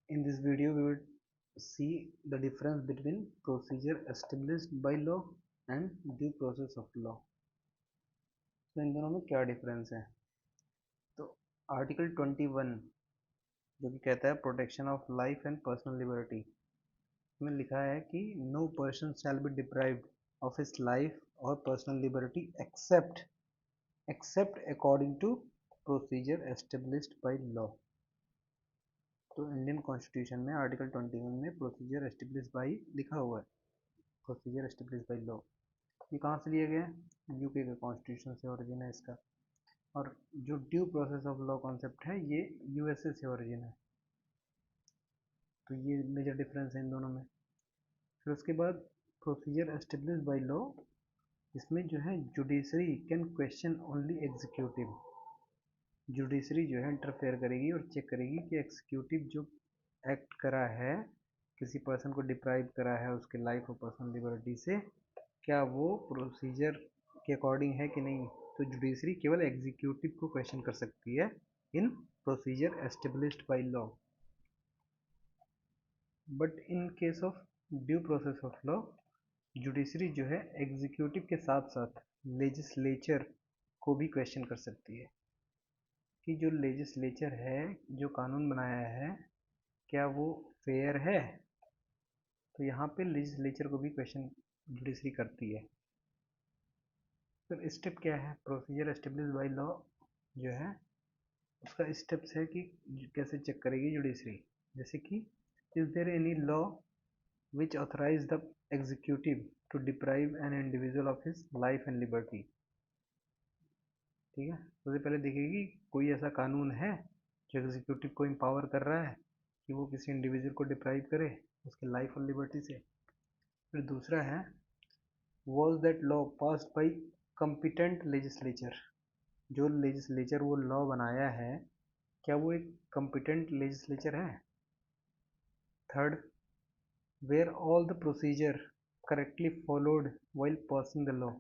In this video, we will see the difference between procedure established by law and due process of law. तो इन दोनों में क्या difference है? तो article 21 जो कि कहता है protection of life and personal liberty में लिखा है कि no person shall be deprived of his life और personal liberty except according to procedure established by law. तो इंडियन कॉन्स्टिट्यूशन में आर्टिकल 21 में प्रोसीजर एस्टेब्लिश बाई लिखा हुआ है, प्रोसीजर एस्टेब्लिश बाई लॉ। ये कहाँ से लिया गया है? यूके के कॉन्स्टिट्यूशन से ओरिजिन है इसका। और जो due process of law concept है ये यूएसए से ओरिजिन है। तो ये मेजर डिफरेंस है इन दोनों में। फिर उसके बाद प्रोसीजर एस्टेब्लिश बाई लॉ, इसमें जो है judiciary can question only executive. Judiciary जो है इंटरफेयर करेगी और चेक करेगी कि एग्जीक्यूटिव जो एक्ट करा है, किसी पर्सन को डिप्राइव करा है उसके लाइफ और पर्सनल लिबर्टी से, क्या वो प्रोसीजर के अकॉर्डिंग है कि नहीं। तो जुडिशरी केवल एग्जीक्यूटिव को क्वेश्चन कर सकती है in procedure established by law. But in case of due process of law, judiciary जो है एग्जीक्यूटिव के साथ साथ लेजिस्लेचर को भी क्वेश्चन कर सकती है कि जो लेजिस्लेचर है, जो कानून बनाया है, क्या वो फेयर है। तो यहाँ पे लेजिस्लेचर को भी क्वेश्चन जुडिशरी करती है। फिर स्टेप क्या है? प्रोसीजर एस्टेब्लिश बाय लॉ जो है उसका स्टेप्स है कि कैसे चेक करेगी जुडिशरी। जैसे कि is there any law which authorize the executive to deprive an individual of his life and liberty. ठीक है, सबसे पहले देखेगी कोई ऐसा कानून है जो एग्जीक्यूटिव को एम्पावर कर रहा है कि वो किसी इंडिविजुअल को डिप्राइव करे उसके लाइफ और लिबर्टी से। फिर दूसरा है was that law passed by competent legislature. जो लेजिस्लेचर वो लॉ बनाया है, क्या वो एक कम्पिटेंट लेजिस्लेचर है। Third, where all the procedure correctly followed while passing the law.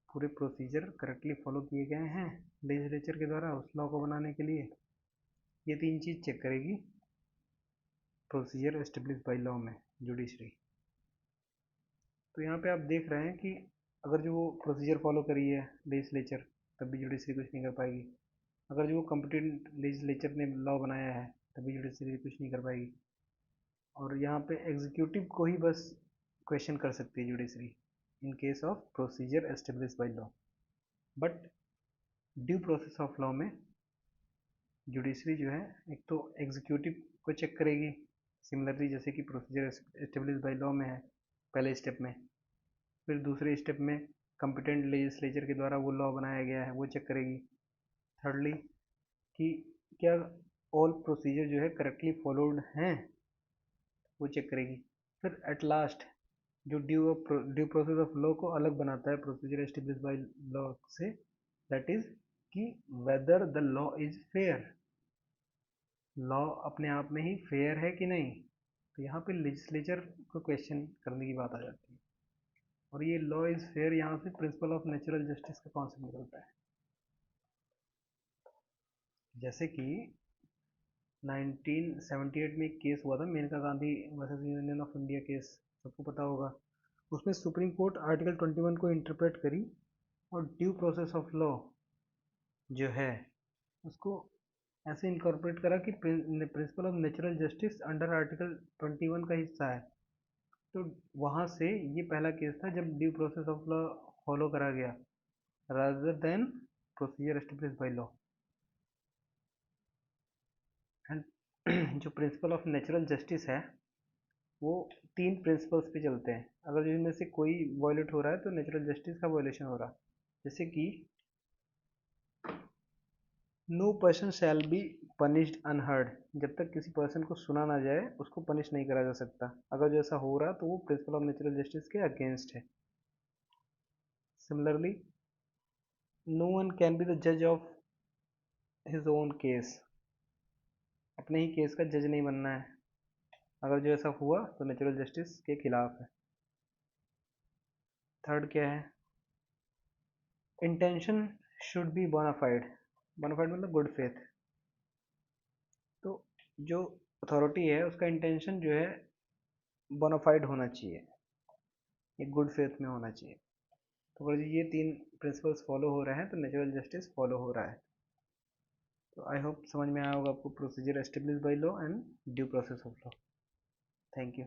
पूरे प्रोसीजर करेक्टली फॉलो किए गए हैं लेजिस्लेचर के द्वारा उस लॉ को बनाने के लिए। ये तीन चीज़ चेक करेगी प्रोसीजर एस्टेब्लिश बाय लॉ में जुडिशरी। तो यहाँ पे आप देख रहे हैं कि अगर जो वो प्रोसीजर फॉलो करी है लेजिस्लेचर, तब भी जुडिशरी कुछ नहीं कर पाएगी। अगर जो वो कम्पिटेंट लेजिस्लेचर ने लॉ बनाया है, तभी जुडिशरी कुछ नहीं कर पाएगी। और यहाँ पे एग्जीक्यूटिव को ही बस क्वेश्चन कर सकती है judiciary in case of procedure establish by law. But due process of law में जुडिशरी जो है एक तो एग्जीक्यूटिव को चेक करेगी, सिमिलरली जैसे कि प्रोसीजर एस्टेब्लिश बाय लॉ में है पहले स्टेप में। फिर दूसरे स्टेप में कम्पिटेंट लेजिस्लेचर के द्वारा वो लॉ बनाया गया है वो चेक करेगी। थर्डली कि क्या ऑल प्रोसीजर जो है करेक्टली फॉलोड हैं वो चेक करेगी। फिर एट लास्ट जो ड्यू प्रोसेस ऑफ लॉ को अलग बनाता है प्रोसीजर एस्टेब्लिश बाय लॉ से, दैट इज कि whether the law is fair. Law अपने आप में ही फेयर है कि नहीं। तो यहाँ पे लेजिस्लेचर को क्वेश्चन करने की बात आ जाती है। और ये लॉ इज फेयर, यहाँ से प्रिंसिपल ऑफ नेचुरल जस्टिस का कॉन्सेप्ट निकलता है। जैसे कि 1978 में एक केस हुआ था, Maneka Gandhi versus Union of India case, सबको पता होगा। उसमें सुप्रीम कोर्ट आर्टिकल 21 को इंटरप्रेट करी और ड्यू प्रोसेस ऑफ लॉ जो है उसको ऐसे इनकॉर्पोरेट करा कि principal of natural justice under article 21 का हिस्सा है। तो वहाँ से ये पहला केस था जब due process of law follow करा गया rather than procedure establish by law. And जो प्रिंसिपल ऑफ नेचुरल जस्टिस है वो तीन प्रिंसिपल्स पे चलते हैं। अगर जो इनमें से कोई वायलेट हो रहा है तो नेचुरल जस्टिस का वायलेशन हो रहा। जैसे कि no person shall be punished unheard. जब तक किसी पर्सन को सुना ना जाए उसको पनिश नहीं करा जा सकता। अगर जो ऐसा हो रहा तो वो प्रिंसिपल ऑफ नेचुरल जस्टिस के अगेंस्ट है। Similarly no one can be the जज ऑफ हिज ओन केस। अपने ही केस का जज नहीं बनना है। अगर जो ऐसा हुआ तो नेचुरल जस्टिस के खिलाफ है। थर्ड क्या है? Intention should be bona fide. Bona fide मतलब गुड फेथ। तो जो अथॉरिटी है उसका इंटेंशन जो है बोनाफाइड होना चाहिए, एक गुड फेथ में होना चाहिए। तो अगर ये 3 प्रिंसिपल्स फॉलो हो रहे हैं तो नेचुरल जस्टिस फॉलो हो रहा है। तो आई होप समझ में आया होगा आपको, procedure establish by law and due process of law. Thank you.